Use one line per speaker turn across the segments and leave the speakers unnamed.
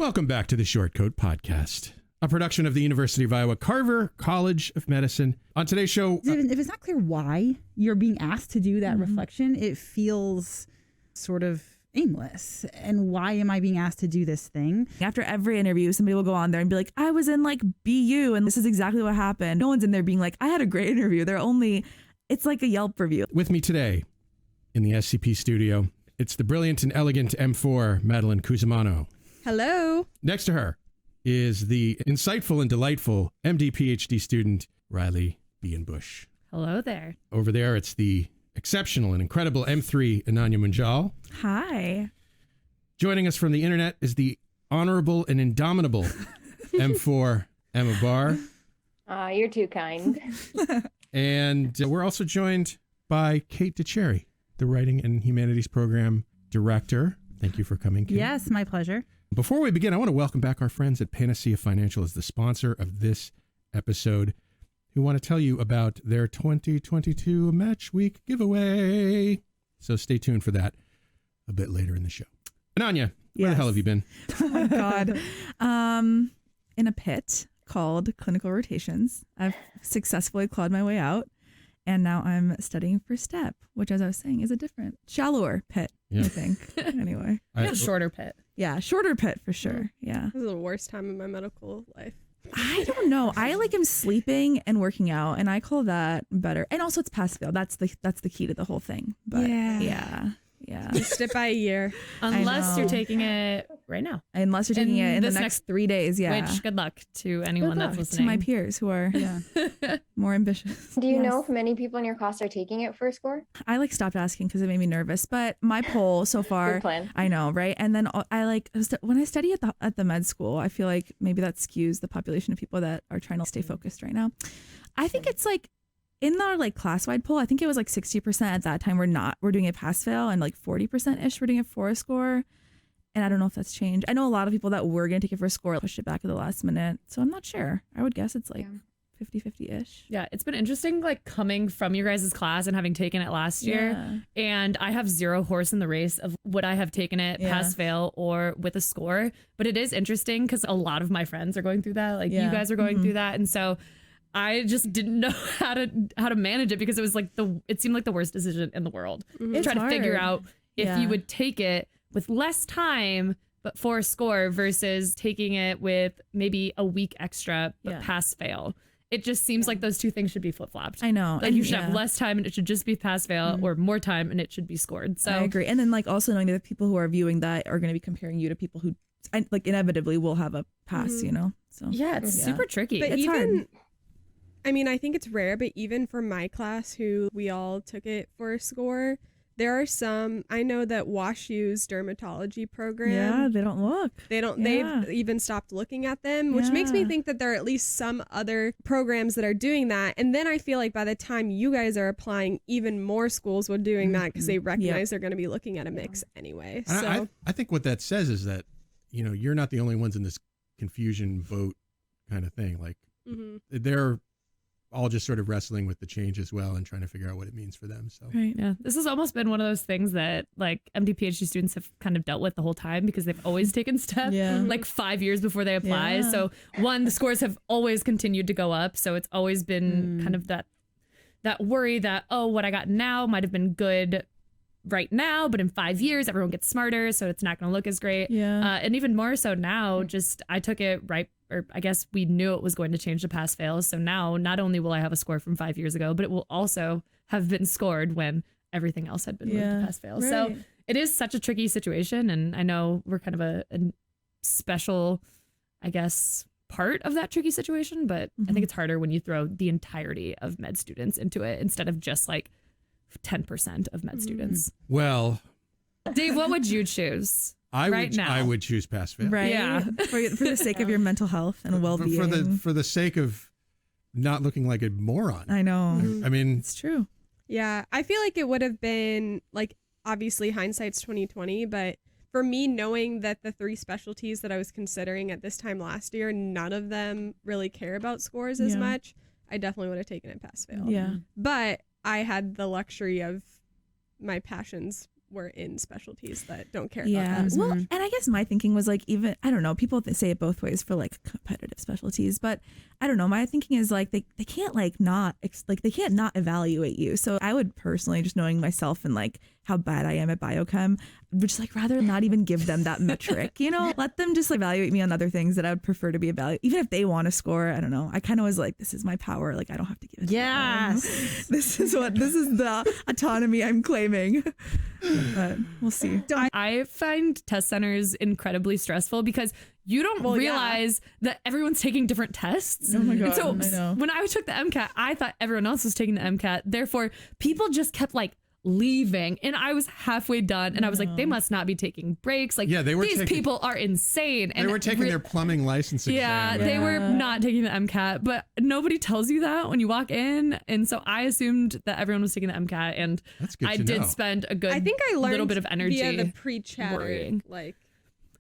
Welcome back to the Shortcoat Podcast, a production of the University of Iowa Carver College of Medicine. On today's show...
If it's not clear why you're being asked to do that reflection, it feels sort of aimless. And why am I being asked to do this thing?
After every interview, somebody will go on there and be like, I was in like BU and this is exactly what happened. No one's in there being like, I had a great interview. It's like a Yelp review.
With me today in the SCP studio, it's the brilliant and elegant M4, Madeline Cusimano.
Hello.
Next to her is the insightful and delightful MD PhD student, Riley Bush.
Hello there.
Over there, it's the exceptional and incredible M3, Ananya Munjal.
Hi.
Joining us from the internet is the honorable and indomitable M4, Emma Barr.
You're too kind.
And we're also joined by Kate DeCherry, the Writing and Humanities Program Director. Thank you for coming, Kate.
Yes, my pleasure.
Before we begin, I want to welcome back our friends at Panacea Financial as the sponsor of this episode, who want to tell you about their 2022 Match Week giveaway. So stay tuned for that a bit later in the show. Ananya, where the hell have you been?
Oh my God. In a pit called clinical rotations. I've successfully clawed my way out. And now I'm studying for STEP, which, as I was saying, is a different, shallower pit, I think. Anyway.
Shorter pit.
Yeah, shorter pit for sure. Yeah.
This is the worst time in my medical life.
I don't know. I am sleeping and working out, and I call that better. And also, it's pass fail. That's the key to the whole thing. But yeah.
Just it by a year.
Unless you're taking it right now.
Unless you're taking it in the next 3 days. Yeah.
Which, good luck to anyone that's listening.
To my peers who are more ambitious.
Do you know if many people in your class are taking it for a score?
I stopped asking because it made me nervous. But my poll so far,
Good plan.
I know, right? And then when I study at the med school, I feel like maybe that skews the population of people that are trying to stay focused right now. I think it's in our class-wide poll, I think it was 60% at that time we're doing a pass-fail, and 40%-ish we're doing it for a score. And I don't know if that's changed. I know a lot of people that were going to take it for a score pushed it back at the last minute. So I'm not sure. I would guess it's 50-50-ish.
Yeah, it's been interesting coming from your guys' class and having taken it last year. And I have zero horse in the race of would I have taken it pass-fail or with a score. But it is interesting because a lot of my friends are going through that. You guys are going through that. And so I just didn't know how to manage it because it was it seemed like the worst decision in the world.
It's
try to
hard.
figure out if you would take it with less time but for a score versus taking it with maybe a week extra but pass fail. It just seems like those two things should be flip-flopped.
I know.
You should have less time and it should just be pass fail or more time and it should be scored. So
I agree. And then also knowing that the people who are viewing that are going to be comparing you to people who inevitably will have a pass, So
yeah, it's super tricky.
But
it's hard.
I mean, I think it's rare, but even for my class, who we all took it for a score, there are some. I know that WashU's dermatology program.
Yeah, they don't look.
They've even stopped looking at them, which makes me think that there are at least some other programs that are doing that. And then I feel like by the time you guys are applying, even more schools will doing that because they recognize they're going to be looking at a mix anyway. So
I think what that says is that, you're not the only ones in this confusion vote kind of thing. They're all just sort of wrestling with the change as well and trying to figure out what it means for them. So
right. Yeah. This has almost been one of those things that MD PhD students have kind of dealt with the whole time because they've always taken STEP 5 years before they apply.
Yeah.
So the scores have always continued to go up. So it's always been kind of that worry that, what I got now might have been good right now, but in 5 years, everyone gets smarter. So it's not going to look as great.
Yeah.
And even more so now, I took it or I guess we knew it was going to change to pass fail. So now not only will I have a score from 5 years ago, but it will also have been scored when everything else had been moved to pass fail. Right. So it is such a tricky situation. And I know we're kind of a special, I guess, part of that tricky situation, but I think it's harder when you throw the entirety of med students into it instead of just 10% of med students.
Well,
Dave, what would you choose?
I would choose pass fail.
Right.
Yeah.
For the sake of your mental health and well-being.
For the sake of not looking like a moron.
I know.
I mean,
it's true.
Yeah, I feel like it would have been obviously hindsight's 2020, but for me, knowing that the 3 specialties that I was considering at this time last year, none of them really care about scores as much, I definitely would have taken it pass fail.
Yeah.
But I had the luxury of my passions were in specialties that don't care
Yeah.
about that.
Well, and I guess my thinking was like, even, I don't know, people say it both ways for like competitive specialties, but I don't know. My thinking is like, they can't like not, like they can't not evaluate you. So I would personally, just knowing myself and like how bad I am at biochem, would just like rather not even give them that metric, you know, let them just evaluate me on other things that I would prefer to be evaluated. Even if they want to score, I don't know. I kind of was like, this is my power. Like I don't have to give it to them. This is the autonomy I'm claiming. But we'll see.
I find test centers incredibly stressful because you don't realize that everyone's taking different tests.
Oh my God.
And so
I know.
when I took the MCAT, I thought everyone else was taking the MCAT. Therefore, people just kept like leaving, and I was halfway done, and I was like, they must not be taking breaks. Like,
Yeah, they were
these people are insane.
They were taking their plumbing license exam.
Yeah, they were not taking the MCAT, but nobody tells you that when you walk in. And so I assumed that everyone was taking the MCAT, and
That's good
I
to
did
know.
spend a good
I think I learned
little bit of energy
via the pre-chatter.
worrying.
Like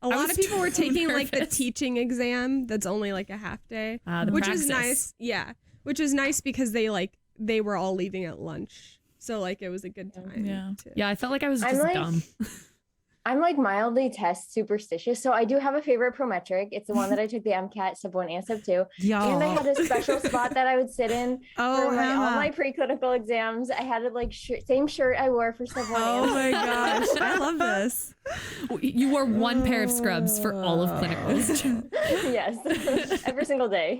a lot of people were taking like the teaching exam that's only like a half day,
The
which
praxis.
is nice. Yeah, which is nice because they were all leaving at lunch, so like it was a good time.
Yeah.
Yeah, I felt like I was just dumb.
I'm like mildly test superstitious. So I do have a favorite prometric. It's the one that I took the MCAT step 1 and step 2. And I had a special spot that I would sit in for all my preclinical exams. I had a like same shirt I wore for step 1
Oh
and
my gosh. I love this.
You wore one pair of scrubs for all of clinicals.
yes, every single day.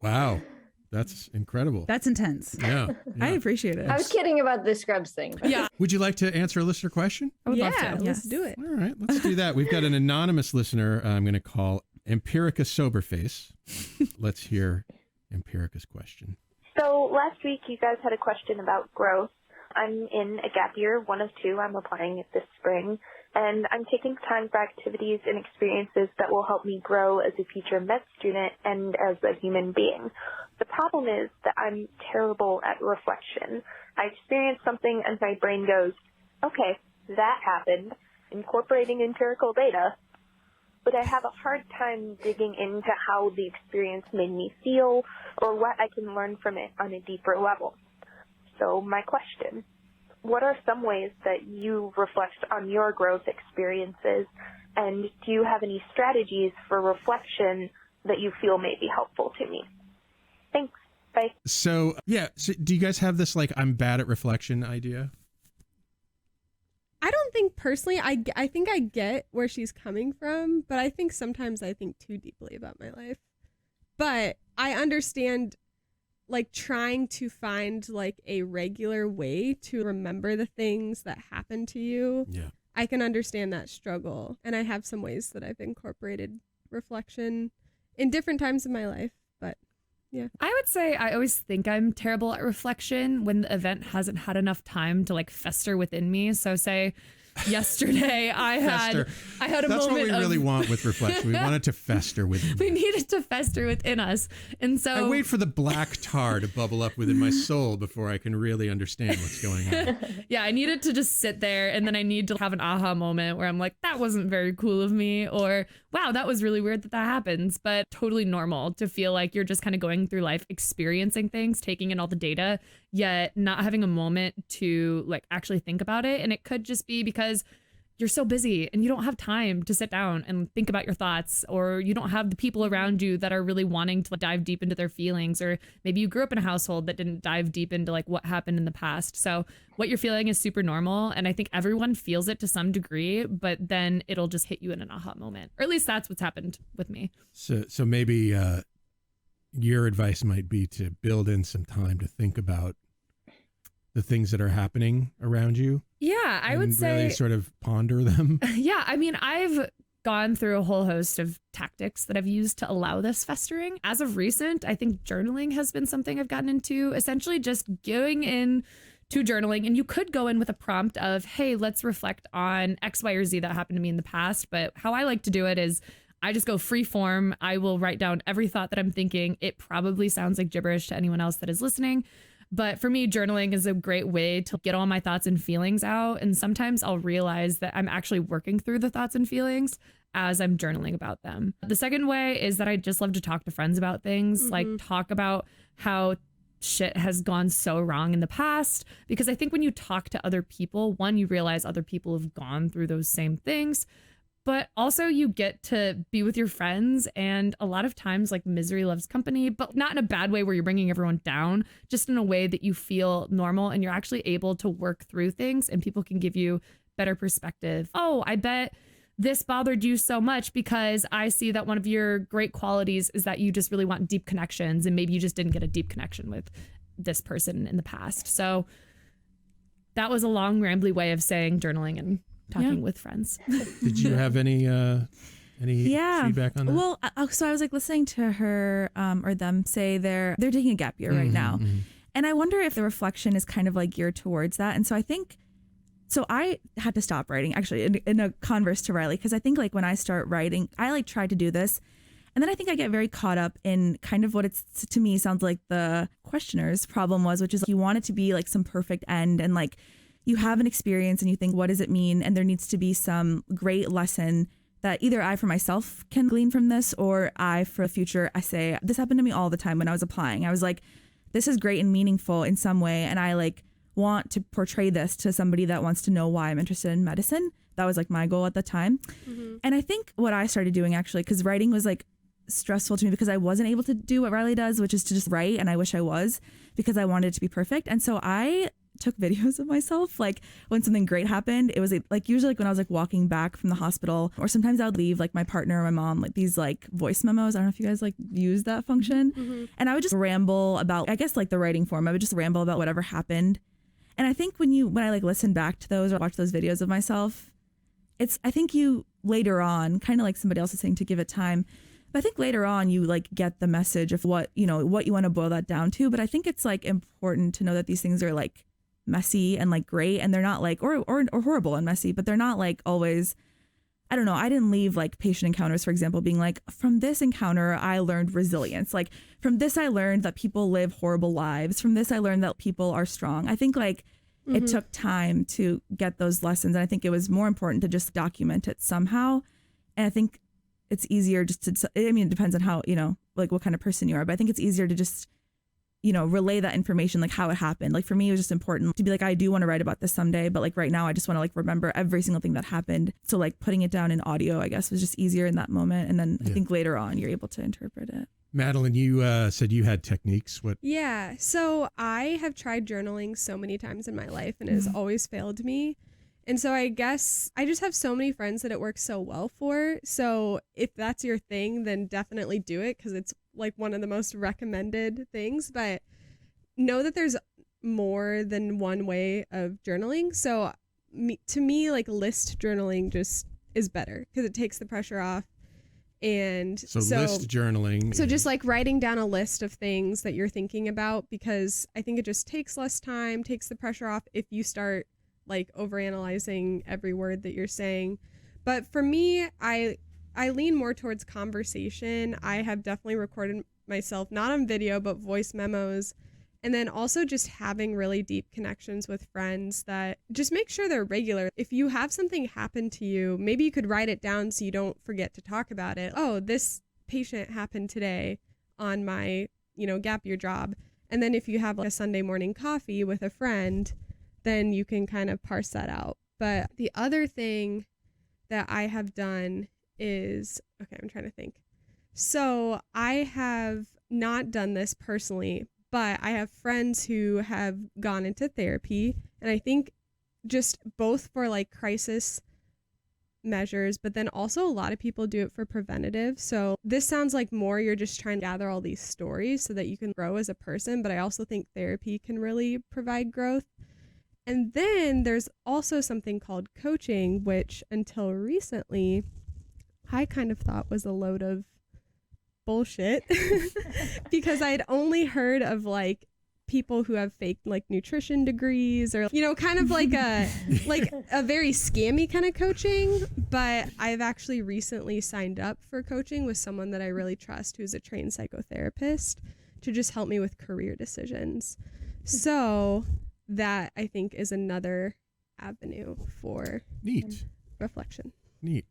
Wow. That's incredible.
That's intense.
Yeah.
I appreciate it.
I was kidding about the scrubs thing.
Yeah,
Would you like to answer a listener question?
I would love
Yeah,
to.
let's do it.
All right, let's do that. We've got an anonymous listener I'm going to call Empirica Soberface. Let's hear Empirica's question.
So last week you guys had a question about growth. I'm in a gap year, 1 of 2. I'm applying it this spring. And I'm taking time for activities and experiences that will help me grow as a future med student and as a human being. The problem is that I'm terrible at reflection. I experience something and my brain goes, okay, that happened, incorporating empirical data. But I have a hard time digging into how the experience made me feel or what I can learn from it on a deeper level. So my question, what are some ways that you reflect on your growth experiences, and do you have any strategies for reflection that you feel may be helpful to me? Thanks. Bye.
So, so do you guys have this like I'm bad at reflection idea?
I don't think personally, I think I get where she's coming from, but I think sometimes I think too deeply about my life. But I understand like trying to find like a regular way to remember the things that happen to you.
Yeah.
I can understand that struggle. And I have some ways that I've incorporated reflection in different times of my life. But yeah.
I would say I always think I'm terrible at reflection when the event hasn't had enough time to like fester within me. So say yesterday I had a
That's
moment
what we
of,
really want with reflection. We want it to fester within.
we need it to fester within us. And so
I wait for the black tar to bubble up within my soul before I can really understand what's going on.
yeah, I need it to just sit there, and then I need to have an aha moment where I'm like, that wasn't very cool of me, or wow, that was really weird that happens, but totally normal to feel like you're just kind of going through life, experiencing things, taking in all the data, yet not having a moment to like actually think about it. And it could just be because you're so busy and you don't have time to sit down and think about your thoughts, or you don't have the people around you that are really wanting to dive deep into their feelings, or maybe you grew up in a household that didn't dive deep into like what happened in the past. So what you're feeling is super normal, and I think everyone feels it to some degree, but then it'll just hit you in an aha moment, or at least that's what's happened with me.
So maybe your advice might be to build in some time to think about the things that are happening around you.
Yeah, I would say
really sort of ponder them.
Yeah, I mean, I've gone through a whole host of tactics that I've used to allow this festering. As of recent, I think journaling has been something I've gotten into, essentially just going in to journaling. And you could go in with a prompt of, hey, let's reflect on X, Y, or Z that happened to me in the past. But how I like to do it is I just go free form. I will write down every thought that I'm thinking. It probably sounds like gibberish to anyone else that is listening. But for me, journaling is a great way to get all my thoughts and feelings out. And sometimes I'll realize that I'm actually working through the thoughts and feelings as I'm journaling about them. The second way is that I just love to talk to friends about things, like talk about how shit has gone so wrong in the past. Because I think when you talk to other people, one, you realize other people have gone through those same things, but also you get to be with your friends. And a lot of times, like, misery loves company, but not in a bad way where you're bringing everyone down, just in a way that you feel normal and you're actually able to work through things, and people can give you better perspective. Oh, I bet this bothered you so much because I see that one of your great qualities is that you just really want deep connections, and maybe you just didn't get a deep connection with this person in the past. So that was a long, rambly way of saying journaling and talking with friends.
Did you have any feedback on that?
Well, so I was like listening to her or them say they're taking a gap year right now. And I wonder if the reflection is kind of like geared towards that. And so I think, so I had to stop writing actually in a converse to Riley, because I think like when I start writing, I like try to do this. And then I think I get very caught up in kind of what it's, to me, sounds like the questioner's problem was, which is like, you want it to be like some perfect end, and like you have an experience and you think, what does it mean? And there needs to be some great lesson that either I for myself can glean from this, or I for the future, I say, this happened to me all the time when I was applying. I was like, this is great and meaningful in some way. And I like want to portray this to somebody that wants to know why I'm interested in medicine. That was like my goal at the time. And I think what I started doing actually, because writing was like stressful to me because I wasn't able to do what Riley does, which is to just write. And I wish I was, because I wanted it to be perfect. And so I took videos of myself, like when something great happened. It was like usually like when I was like walking back from the hospital, or sometimes I would leave like my partner or my mom like these like voice memos. I don't know if you guys like use that function. And I would just ramble about, I guess like the writing form, I would just ramble about whatever happened. And I think when I like listen back to those or watch those videos of myself, I think you later on, kind of like somebody else is saying, to give it time. But I think later on you like get the message of what you want to boil that down to. But I think it's like important to know that these things are like messy and like great, and they're not like or horrible and messy, but they're not like always. I don't know. I didn't leave like patient encounters, for example, being like, from this encounter, I learned resilience. Like from this, I learned that people live horrible lives. From this, I learned that people are strong. I think like it took time to get those lessons. And I think it was more important to just document it somehow. And I think it's easier just to, I mean, it depends on how, like what kind of person you are, but I think it's easier to just, relay that information, like how it happened. Like for me, it was just important to be like, I do want to write about this someday, but like right now I just want to like remember every single thing that happened. So like putting it down in audio, I guess, was just easier in that moment. And then I think later on you're able to interpret it.
Madeline, you said you had techniques. What?
Yeah. So I have tried journaling so many times in my life, and it has always failed me. And so I guess I just have so many friends that it works so well for. So if that's your thing, then definitely do it, because it's like one of the most recommended things. But know that there's more than one way of journaling. So to me, like list journaling just is better because it takes the pressure off. And so
list journaling.
So just like writing down a list of things that you're thinking about, because I think it just takes less time, takes the pressure off if you start like overanalyzing every word that you're saying. But for me, I lean more towards conversation. I have definitely recorded myself, not on video, but voice memos. And then also just having really deep connections with friends that just make sure they're regular. If you have something happen to you, maybe you could write it down so you don't forget to talk about it. Oh, this patient happened today on my, gap year job. And then if you have like a Sunday morning coffee with a friend, then you can kind of parse that out. But the other thing that I have done is, okay, I'm trying to think. So I have not done this personally, but I have friends who have gone into therapy, and I think just both for like crisis measures, but then also a lot of people do it for preventative. So this sounds like more you're just trying to gather all these stories so that you can grow as a person, but I also think therapy can really provide growth. And then there's also something called coaching, which until recently I kind of thought was a load of bullshit because I'd only heard of like people who have fake like nutrition degrees or kind of like a very scammy kind of coaching. But I've actually recently signed up for coaching with someone that I really trust, who's a trained psychotherapist, to just help me with career decisions. So that I think is another avenue for
neat
reflection.
Neat.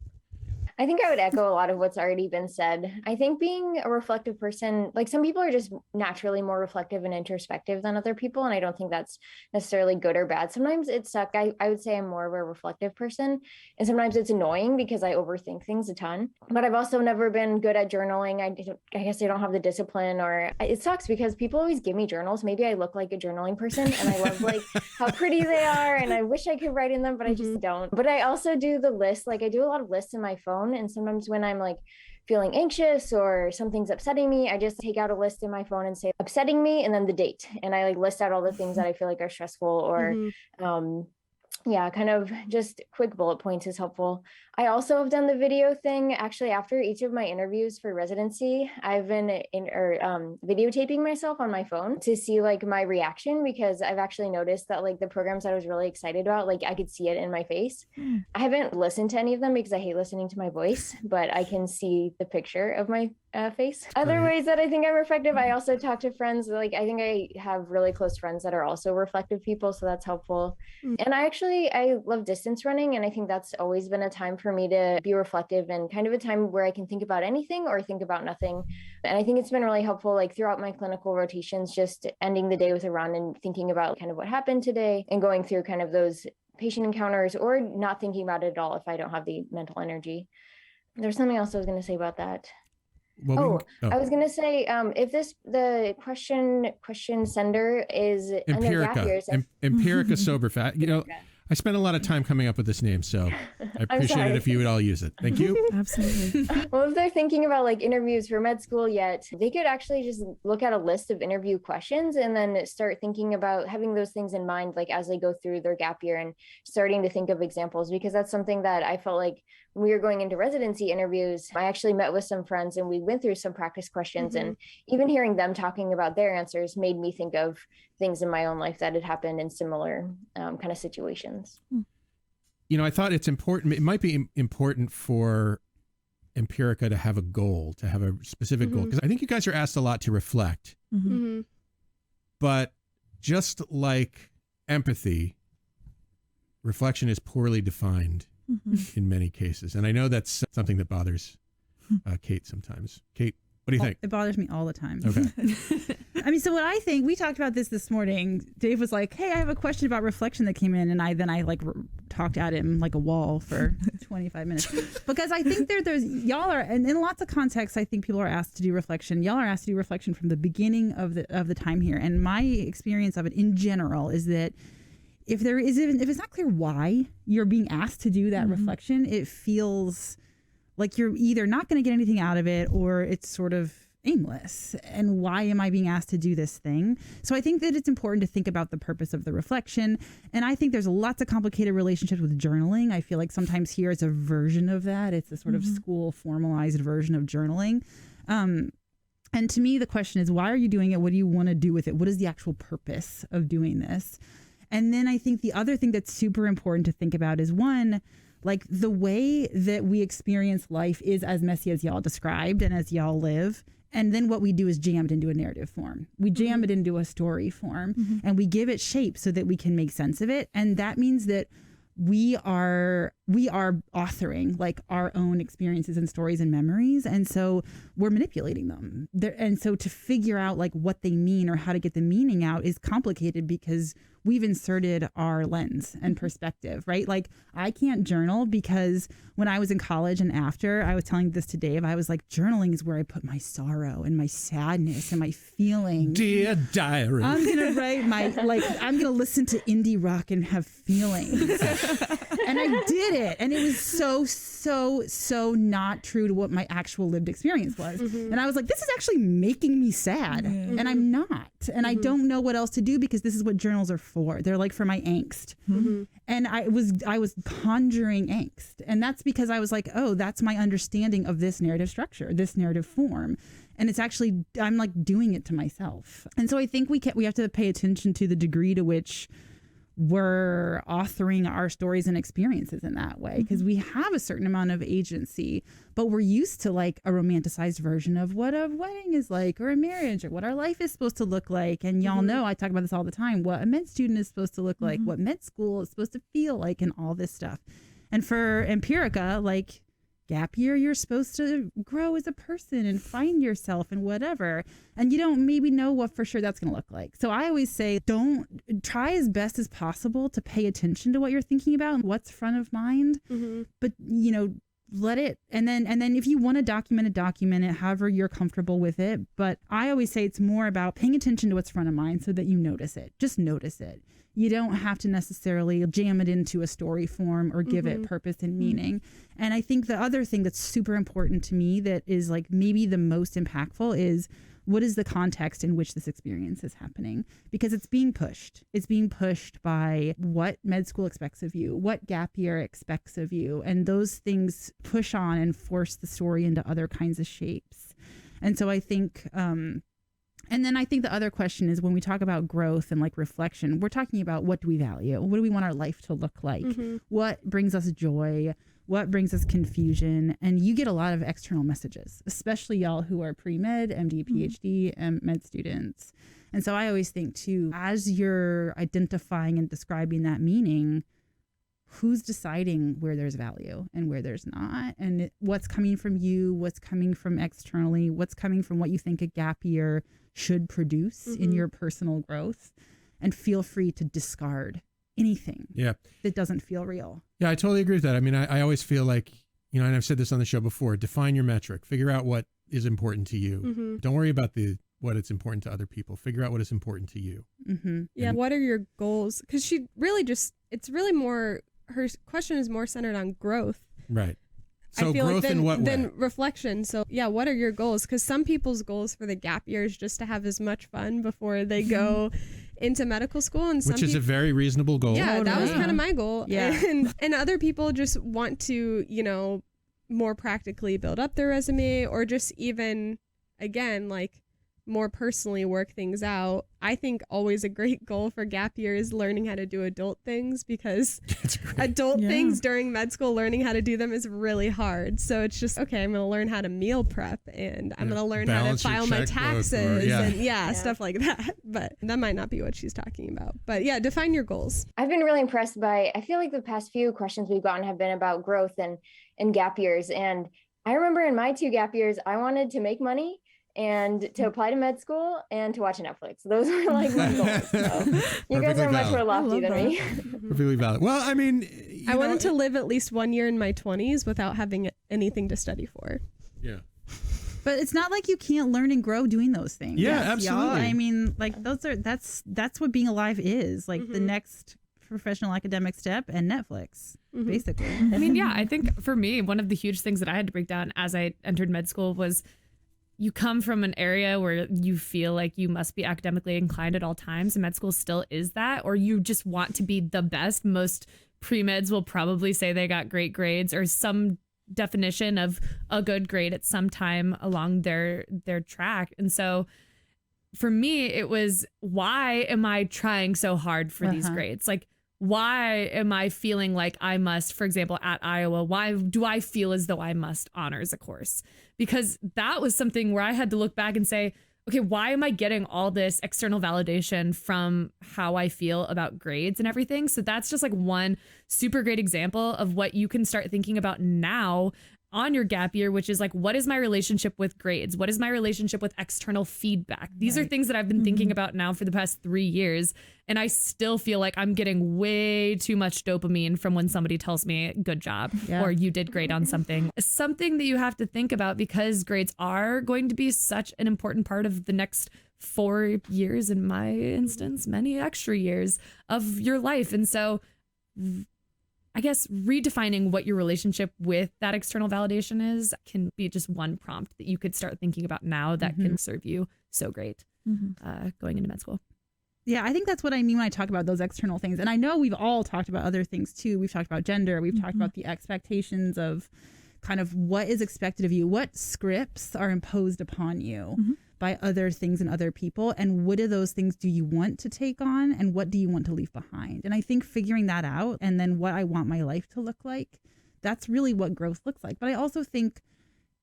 I think I would echo a lot of what's already been said. I think being a reflective person, like some people are just naturally more reflective and introspective than other people. And I don't think that's necessarily good or bad. Sometimes it's suck. I would say I'm more of a reflective person. And sometimes it's annoying because I overthink things a ton. But I've also never been good at journaling. I guess I don't have the discipline, or it sucks because people always give me journals. Maybe I look like a journaling person and I love like how pretty they are. And I wish I could write in them, but I just don't. But I also do the list. Like I do a lot of lists in my phone. And sometimes when I'm like feeling anxious or something's upsetting me, I just take out a list in my phone and say upsetting me and then the date. And I like list out all the things that I feel like are stressful or kind of just quick bullet points is helpful. I also have done the video thing. Actually, after each of my interviews for residency, I've been videotaping myself on my phone to see like my reaction, because I've actually noticed that like the programs I was really excited about, like I could see it in my face. I haven't listened to any of them because I hate listening to my voice, but I can see the picture of my face. Other ways that I think I'm reflective, I also talk to friends. Like I think I have really close friends that are also reflective people, so that's helpful. And I love distance running, and I think that's always been a time for me to be reflective and kind of a time where I can think about anything or think about nothing. And I think it's been really helpful, like throughout my clinical rotations, just ending the day with a run and thinking about kind of what happened today and going through kind of those patient encounters, or not thinking about it at all if I don't have the mental energy. There's something else I was going to say about that. I was going to say, if the question sender is
Empirica Sober Fat, I spent a lot of time coming up with this name, so I appreciate it if you would all use it. Thank you.
Absolutely.
Well, if they're thinking about like interviews for med school yet, they could actually just look at a list of interview questions and then start thinking about having those things in mind, like as they go through their gap year and starting to think of examples, because that's something that I felt like when we were going into residency interviews, I actually met with some friends and we went through some practice questions, and even hearing them talking about their answers made me think of things in my own life that had happened in similar kind of situations.
I thought it's important. It might be important for Empirica to have a goal, to have a specific goal, because I think you guys are asked a lot to reflect. But just like empathy, reflection is poorly defined in many cases. And I know that's something that bothers Kate sometimes. Kate, what do you think?
It bothers me all the time.
Okay.
I mean, so what I think, we talked about this morning. Dave was like, hey, I have a question about reflection that came in. And I talked at him like a wall for 25 minutes. Because I think there's y'all are, and in lots of contexts, I think people are asked to do reflection. Y'all are asked to do reflection from the beginning of the time here. And my experience of it in general is that if it's not clear why you're being asked to do that reflection, it feels like you're either not going to get anything out of it, or it's sort of aimless. And why am I being asked to do this thing? So I think that it's important to think about the purpose of the reflection. And I think there's lots of complicated relationships with journaling. I feel like sometimes here it's a version of that. It's a sort of school formalized version of journaling. And to me, the question is, why are you doing it? What do you want to do with it? What is the actual purpose of doing this? And then I think the other thing that's super important to think about is, one, like the way that we experience life is as messy as y'all described and as y'all live. And then what we do is jam it into a narrative form. We jam it into a story form, and we give it shape so that we can make sense of it. And that means that we are authoring like our own experiences and stories and memories. And so we're manipulating them. And so to figure out like what they mean or how to get the meaning out is complicated, because we've inserted our lens and perspective, right? Like I can't journal because when I was in college and after, I was telling this to Dave, I was like, journaling is where I put my sorrow and my sadness and my feelings. Dear diary. I'm going to write I'm going to listen to indie rock and have feelings. And I did it. And it was so not true to what my actual lived experience was. And I was like, this is actually making me sad. And I'm not. And I don't know what else to do, because this is what journals are for. They're like for my angst. And I was conjuring angst. And that's because I was like, oh, that's my understanding of this narrative structure, this narrative form. And it's actually, I'm like doing it to myself. And so I think we have to pay attention to the degree to which we're authoring our stories and experiences in that way, because we have a certain amount of agency, but we're used to like a romanticized version of what a wedding is like, or a marriage, or what our life is supposed to look like. And y'all know I talk about this all the time, what a med student is supposed to look like, what med school is supposed to feel like, and all this stuff. And for Empirica, like Gap year, you're supposed to grow as a person and find yourself and whatever. And you don't maybe know what for sure that's going to look like. So I always say, don't try as best as possible to pay attention to what you're thinking about and what's front of mind. But, you know, let it, and then if you want to document it however you're comfortable with it. But I always say it's more about paying attention to what's front of mind so that you notice it. Just notice it. You don't have to necessarily jam it into a story form or give it purpose and meaning. And I think the other thing that's super important to me that is like maybe the most impactful is, what is the context in which this experience is happening? Because it's being pushed. It's being pushed by what med school expects of you, what gap year expects of you. And those things push on and force the story into other kinds of shapes. And so I think, and then I think the other question is, when we talk about growth and like reflection, we're talking about, what do we value? What do we want our life to look like? What brings us joy? What brings us confusion? And you get a lot of external messages, especially y'all who are pre-med, MD, PhD, and med students. And so I always think too, as you're identifying and describing that meaning, who's deciding where there's value and where there's not? And what's coming from you, what's coming from externally, what's coming from what you think a gap year should produce in your personal growth? And feel free to discard anything that doesn't feel real.
Yeah, I totally agree with that. I mean, I always feel like, you know, and I've said this on the show before, define your metric, figure out what is important to you. Don't worry about what it's important to other people. Figure out what is important to you.
Yeah. What are your goals? Because she really it's really more, her question is more centered on growth.
Right. So
I feel
growth
like
in what way?
Then reflection. So yeah, what are your goals? Because some people's goals for the gap year is just to have as much fun before they go into medical school, and
which is a very reasonable goal.
Yeah, that was kind of my goal.
Yeah.
And other people just want to, you know, more practically build up their resume, or just even, again, like more personally work things out. I think always a great goal for gap year is learning how to do adult things, because adult things during med school, learning how to do them is really hard. So it's just, okay, I'm going to learn how to meal prep, and I'm going to learn how to file my taxes and stuff like that. But that might not be what she's talking about. But yeah, define your goals.
I've been really impressed by, I feel like the past few questions we've gotten have been about growth and gap years. And I remember in my 2 gap years, I wanted to make money and to apply to med school and to watch Netflix. Those were like my goals. So you guys are much more lofty than me.
Perfectly valid. Well, I mean,
I wanted to live at least 1 year in my 20s without having anything to study for.
Yeah.
But it's not like you can't learn and grow doing those things.
Yeah, absolutely.
Y'all. I mean, like that's what being alive is. Like the next professional academic step, and Netflix, basically.
I mean, yeah, I think for me, one of the huge things that I had to break down as I entered med school was, you come from an area where you feel like you must be academically inclined at all times, and med school still is that, or you just want to be the best. Most pre-meds will probably say they got great grades or some definition of a good grade at some time along their track. And so for me, it was, why am I trying so hard for these grades? Like, why am I feeling like I must, for example, at Iowa, why do I feel as though I must honors a course? Because that was something where I had to look back and say, okay, why am I getting all this external validation from how I feel about grades and everything? So that's just like one super great example of what you can start thinking about now on your gap year, which is like, what is my relationship with grades? What is my relationship with external feedback? These are things that I've been thinking about now for the past 3 years. And I still feel like I'm getting way too much dopamine from when somebody tells me good job or you did great on something. Something that you have to think about, because grades are going to be such an important part of the next 4 years, in my instance, many extra years of your life. And so I guess redefining what your relationship with that external validation is can be just one prompt that you could start thinking about now that can serve you so great going into med school.
Yeah, I think that's what I mean when I talk about those external things. And I know we've all talked about other things too. We've talked about gender. We've talked about the expectations of kind of what is expected of you, what scripts are imposed upon you by other things and other people, and what of those things do you want to take on, and what do you want to leave behind? And I think figuring that out, and then what I want my life to look like, that's really what growth looks like. But I also think,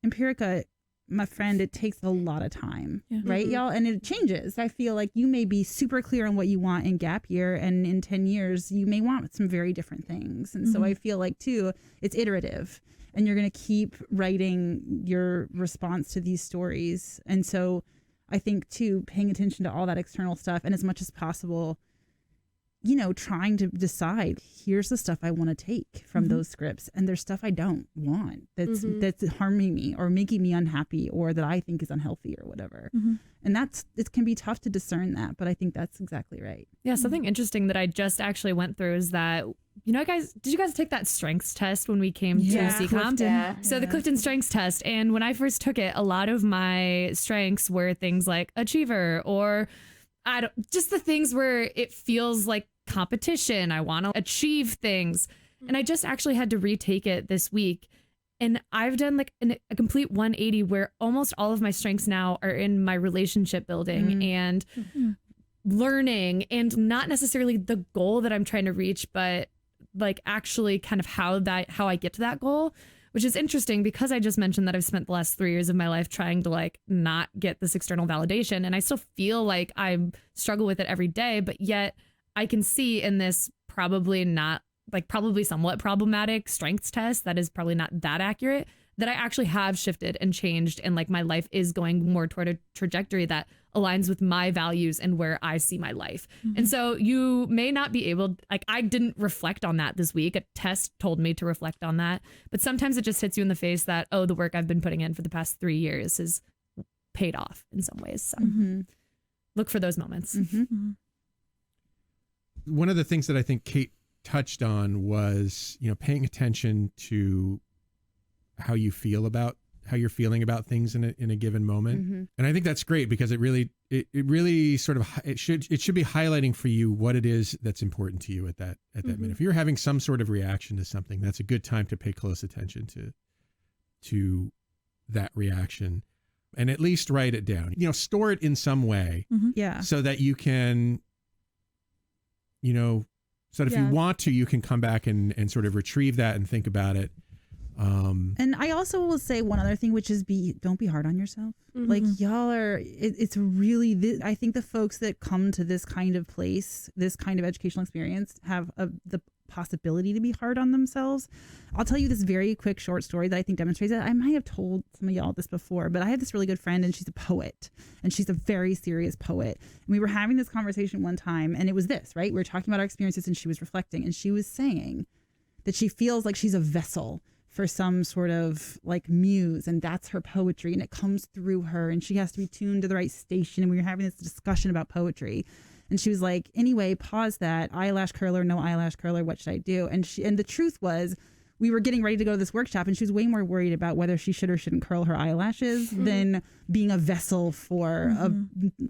Empirica, my friend, it takes a lot of time, right, y'all? And it changes. I feel like you may be super clear on what you want in gap year, and in 10 years, you may want some very different things. And so I feel like, too, it's iterative. and you're going to keep writing your response to these stories. And so I think too, paying attention to all that external stuff, and as much as possible, you know, trying to decide, here's the stuff I want to take from those scripts, and there's stuff I don't want that's harming me or making me unhappy or that I think is unhealthy or whatever. And it can be tough to discern that, but I think that's exactly right.
Yeah, something interesting that I just actually went through is that, you know, guys, did you guys take that strengths test when we came to CCOM? So the Clifton strengths test, and when I first took it, a lot of my strengths were things like achiever, or just the things where it feels like competition. I want to achieve things. And I just actually had to retake it this week. And I've done like a complete 180 where almost all of my strengths now are in my relationship building and learning, and not necessarily the goal that I'm trying to reach, but like actually kind of how I get to that goal, which is interesting because I just mentioned that I've spent the last 3 years of my life trying to like not get this external validation. And I still feel like I struggle with it every day, but yet I can see in this probably somewhat problematic strengths test that is probably not that accurate, that I actually have shifted and changed, and like my life is going more toward a trajectory that aligns with my values and where I see my life. And so you may not be able, like I didn't reflect on that this week. A test told me to reflect on that, but sometimes it just hits you in the face that, oh, the work I've been putting in for the past 3 years has paid off in some ways. So look for those moments.
One of the things that I think Kate touched on was, you know, paying attention to how you're feeling about things in a given moment. And I think that's great because it really sort of, it should be highlighting for you what it is that's important to you at that minute. If you're having some sort of reaction to something, that's a good time to pay close attention to that reaction, and at least write it down. You know, store it in some way. So that you can, you know, so that if you want to, you can come back and sort of retrieve that and think about it.
And I also will say one other thing, which is don't be hard on yourself. Like y'all are, it's really, I think the folks that come to this kind of place, this kind of educational experience, have the possibility to be hard on themselves. I'll tell you this very quick short story that I think demonstrates that. I might have told some of y'all this before, but I have this really good friend, and she's a poet, and she's a very serious poet. And we were having this conversation one time, and it was this, right? We were talking about our experiences, and she was reflecting, and she was saying that she feels like she's a vessel for some sort of like muse, and that's her poetry, and it comes through her, and she has to be tuned to the right station. And we were having this discussion about poetry, and she was like, anyway, pause that, eyelash curler, no eyelash curler, what should I do? And the truth was, we were getting ready to go to this workshop, and she was way more worried about whether she should or shouldn't curl her eyelashes than being a vessel for a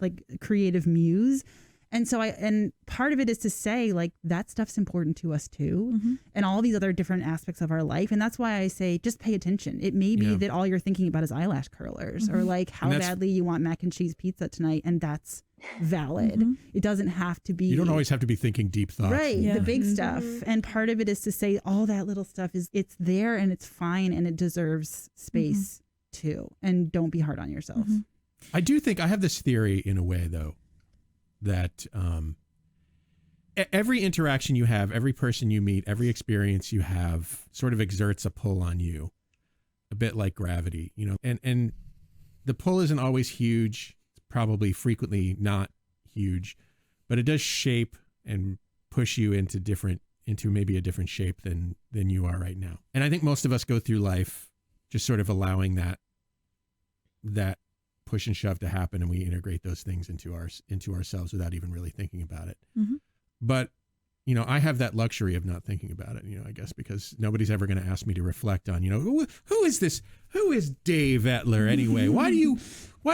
like creative muse. And so and part of it is to say, like, that stuff's important to us too, and all these other different aspects of our life. And that's why I say, just pay attention. It may be that all you're thinking about is eyelash curlers, or like how badly you want mac and cheese pizza tonight, and that's valid. It doesn't have to be.
You don't always have to be thinking deep thoughts.
Right, the big stuff. And part of it is to say all that little stuff it's there, and it's fine, and it deserves space too. And don't be hard on yourself.
I do think I have this theory in a way, though, that every interaction you have, every person you meet, every experience you have sort of exerts a pull on you, a bit like gravity, you know, and the pull isn't always huge, probably frequently not huge, but it does shape and push you into maybe a different shape than you are right now. And I think most of us go through life just sort of allowing that push and shove to happen, and we integrate those things into ourselves without even really thinking about it. But, you know, I have that luxury of not thinking about it, you know, I guess because nobody's ever going to ask me to reflect on, you know, who is this? Who is Dave Etler anyway? Why do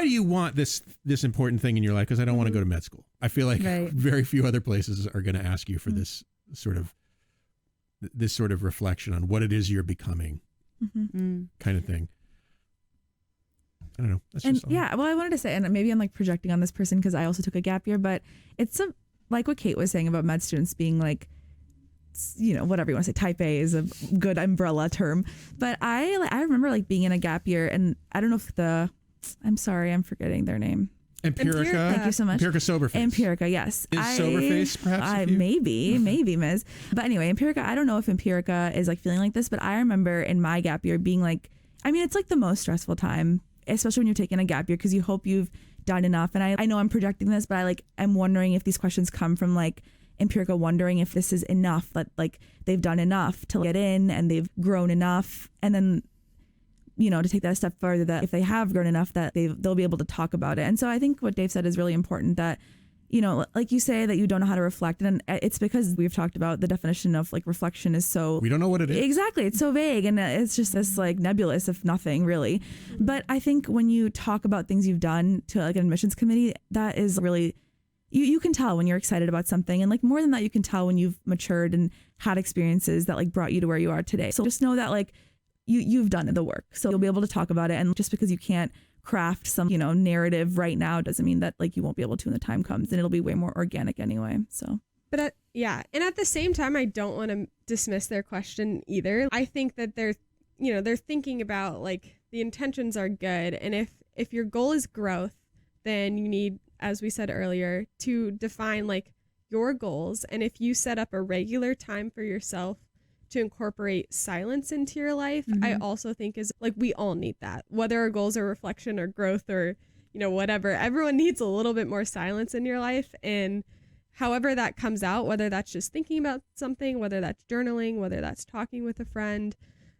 you want this important thing in your life? Because I don't want to go to med school. I feel like very few other places are going to ask you for this sort of reflection on what it is you're becoming, kind of thing. I don't know. That's
well, I wanted to say, and maybe I'm like projecting on this person because I also took a gap year, but it's like what Kate was saying about med students being like, you know, whatever you want to say, type A is a good umbrella term. But I remember like being in a gap year, and I don't know if I'm sorry, I'm forgetting their name.
Empirica.
Thank you so much.
Empirica Soberface.
Empirica, yes.
Is Soberface perhaps?
Maybe, Ms. But anyway, Empirica, I don't know if Empirica is like feeling like this, but I remember in my gap year being like, I mean, it's like the most stressful time, especially when you're taking a gap year because you hope you've done enough. And I know I'm projecting this, but I like am wondering if these questions come from like Empirica wondering if this is enough, that like they've done enough to get in and they've grown enough. And then, you know, to take that a step further, that if they have grown enough that they'll be able to talk about it. And so I think what Dave said is really important, that, you know, like you say that you don't know how to reflect. And it's because we've talked about the definition of like reflection is so...
We don't know what it is.
Exactly. It's so vague and it's just this like nebulous, if nothing really. But I think when you talk about things you've done to like an admissions committee, that is really... You can tell when you're excited about something. And like more than that, you can tell when you've matured and had experiences that like brought you to where you are today. So just know that like you've done the work. So you'll be able to talk about it. And just because you can't craft some, you know, narrative right now doesn't mean that like you won't be able to when the time comes, and it'll be way more organic anyway. So,
but and at the same time, I don't want to dismiss their question either. I think that they're thinking about like the intentions are good. And if your goal is growth, then you need, as we said earlier, to define like your goals. And if you set up a regular time for yourself to incorporate silence into your life, I also think is like, we all need that, whether our goals are reflection or growth or, you know, whatever. Everyone needs a little bit more silence in your life. And however that comes out, whether that's just thinking about something, whether that's journaling, whether that's talking with a friend,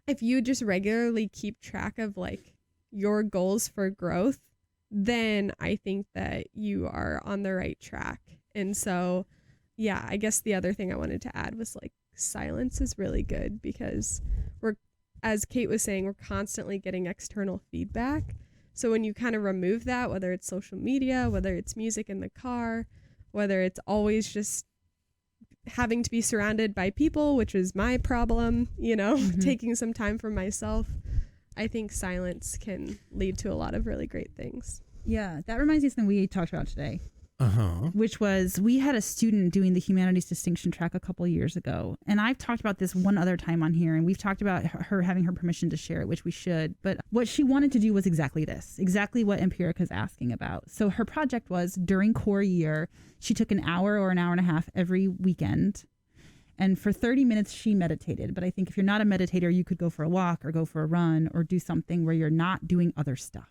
if you just regularly keep track of like your goals for growth, then I think that you are on the right track. And so, yeah, I guess the other thing I wanted to add was like, silence is really good because we're, as Kate was saying, we're constantly getting external feedback. So when you kind of remove that, whether it's social media, whether it's music in the car, whether it's always just having to be surrounded by people, which is my problem, you know, taking some time for myself, I think silence can lead to a lot of really great things.
Yeah, that reminds me of something we talked about today. Which was, we had a student doing the humanities distinction track a couple of years ago. And I've talked about this one other time on here, and we've talked about her having her permission to share it, which we should. But what she wanted to do was exactly this, exactly what Empirica's asking about. So her project was, during core year, she took an hour or an hour and a half every weekend. And for 30 minutes, she meditated. But I think if you're not a meditator, you could go for a walk or go for a run or do something where you're not doing other stuff.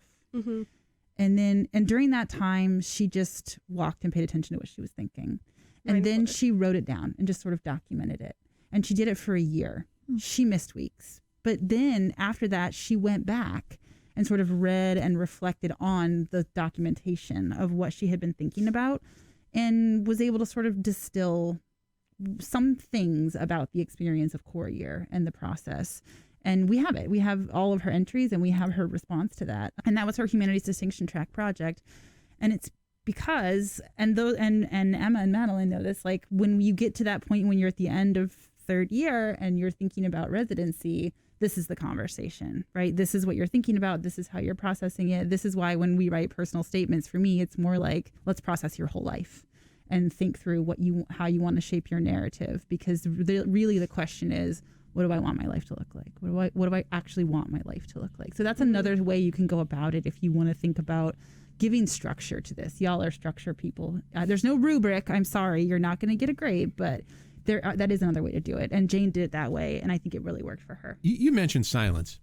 And during that time, she just walked and paid attention to what she was thinking. And then she wrote it down and just sort of documented it. And she did it for a year. She missed weeks. But then after that, she went back and sort of read and reflected on the documentation of what she had been thinking about and was able to sort of distill some things about the experience of core year and the process. And we have it. We have all of her entries and we have her response to that. And that was her Humanities Distinction Track project. And it's because, and Emma and Madeline know this, like when you get to that point when you're at the end of third year and you're thinking about residency, this is the conversation, right? This is what you're thinking about. This is how you're processing it. This is why when we write personal statements, for me, it's more like, let's process your whole life and think through how you want to shape your narrative. Because really the question is, what do I want my life to look like? What do I actually want my life to look like? So that's another way you can go about it if you want to think about giving structure to this. Y'all are structure people. There's no rubric. I'm sorry, you're not going to get a grade, but that is another way to do it. And Jane did it that way, and I think it really worked for her.
You mentioned silence.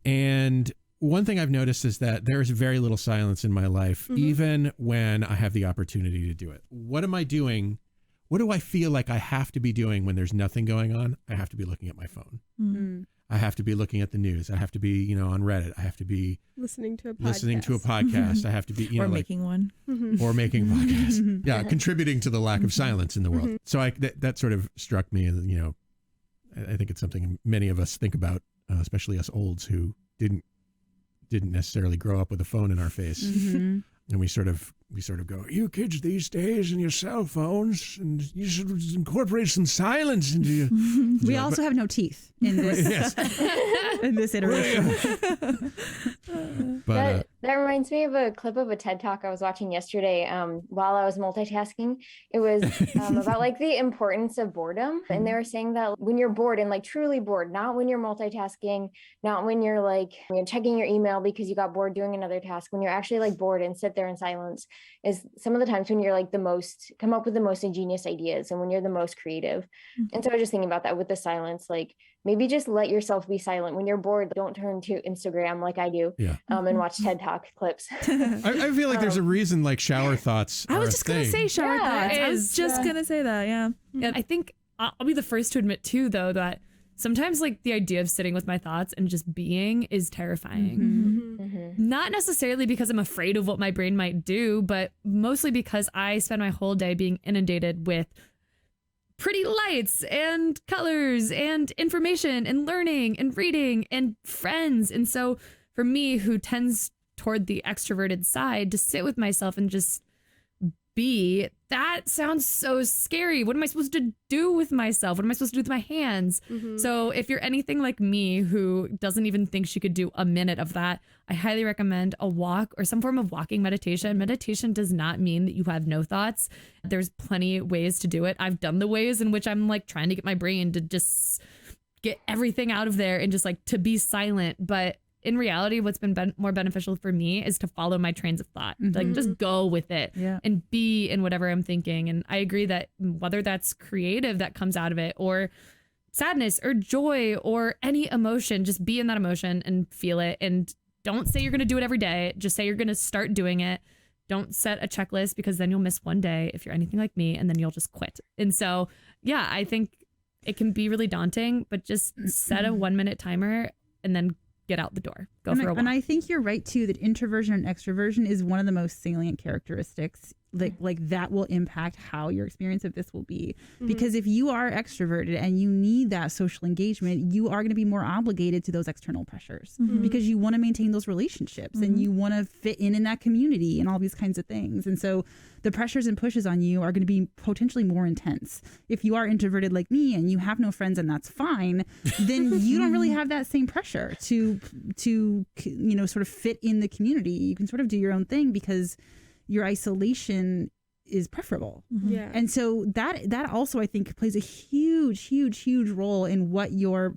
And one thing I've noticed is that there is very little silence in my life, even when I have the opportunity to do it. What am I doing? What do I feel like I have to be doing when there's nothing going on? I have to be looking at my phone. I have to be looking at the news. I have to be, on Reddit. I have to be
listening to a
podcast. I have to be,
or making one.
Or making a podcast. Yeah, contributing to the lack of silence in the world. So that sort of struck me, I think it's something many of us think about, especially us olds who didn't necessarily grow up with a phone in our face. And we sort of go, you kids these days and your cell phones, and you should incorporate some silence into your...
We also have no teeth in this in this iteration.
That That reminds me of a clip of a TED Talk I was watching yesterday while I was multitasking. It was about like the importance of boredom. And they were saying that when you're bored and like truly bored, not when you're multitasking, not when you're like checking your email because you got bored doing another task, when you're actually like bored and sit there in silence is some of the times when you're like come up with the most ingenious ideas and when you're the most creative. And so I was just thinking about that with the silence, like maybe just let yourself be silent. When you're bored, don't turn to Instagram like I do and watch TED Talk clips.
I feel like there's a reason like shower thoughts
I was just going to say shower thoughts. I was just going to say that, yeah.
And I think I'll be the first to admit too, though, that sometimes like the idea of sitting with my thoughts and just being is terrifying. Not necessarily because I'm afraid of what my brain might do, but mostly because I spend my whole day being inundated with pretty lights and colors and information and learning and reading and friends. And so for me, who tends toward the extroverted side, to sit with myself and just be, that sounds so scary. What am I supposed to do with myself? What am I supposed to do with my hands? So if you're anything like me who doesn't even think she could do a minute of that, I highly recommend a walk or some form of walking meditation. Meditation does not mean that you have no thoughts. There's plenty of ways to do it. I've done the ways in which I'm like trying to get my brain to just get everything out of there and just like to be silent. But in reality, what's been more beneficial for me is to follow my trains of thought, like just go with it and be in whatever I'm thinking. And I agree that whether that's creative that comes out of it or sadness or joy or any emotion, just be in that emotion and feel it. And don't say you're going to do it every day. Just say you're going to start doing it. Don't set a checklist because then you'll miss one day if you're anything like me and then you'll just quit. And so, yeah, I think it can be really daunting, but just set a 1-minute timer and then get out the door, go for a walk.
And I think you're right too, that introversion and extroversion is one of the most salient characteristics like that will impact how your experience of this will be. Because if you are extroverted and you need that social engagement, you are going to be more obligated to those external pressures because you want to maintain those relationships and you want to fit in that community and all these kinds of things. And so the pressures and pushes on you are going to be potentially more intense. If you are introverted like me and you have no friends and that's fine, then you don't really have that same pressure to sort of fit in the community. You can sort of do your own thing because your isolation is preferable.
Yeah.
And so that also I think plays a huge role in what your,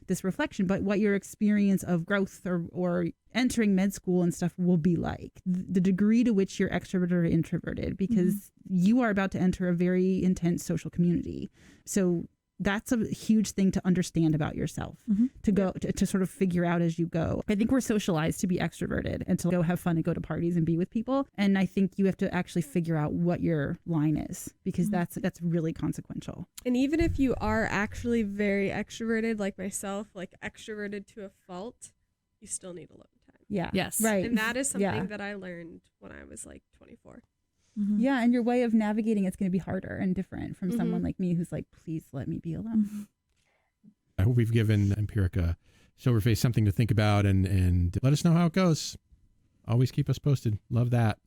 this reflection, but what your experience of growth or entering med school and stuff will be like. The degree to which you're extroverted or introverted, because you are about to enter a very intense social community. So that's a huge thing to understand about yourself, to go to sort of figure out as you go. I think we're socialized to be extroverted and to go have fun and go to parties and be with people. And I think you have to actually figure out what your line is, because that's really consequential.
And even if you are actually very extroverted, like myself, like extroverted to a fault, you still need alone time.
Yeah.
Yes.
Right.
And that is something that I learned when I was like 24.
Yeah, and your way of navigating it's going to be harder and different from someone like me who's like, please let me be alone.
I hope we've given Empirica Silverface something to think about and let us know how it goes. Always keep us posted. Love that.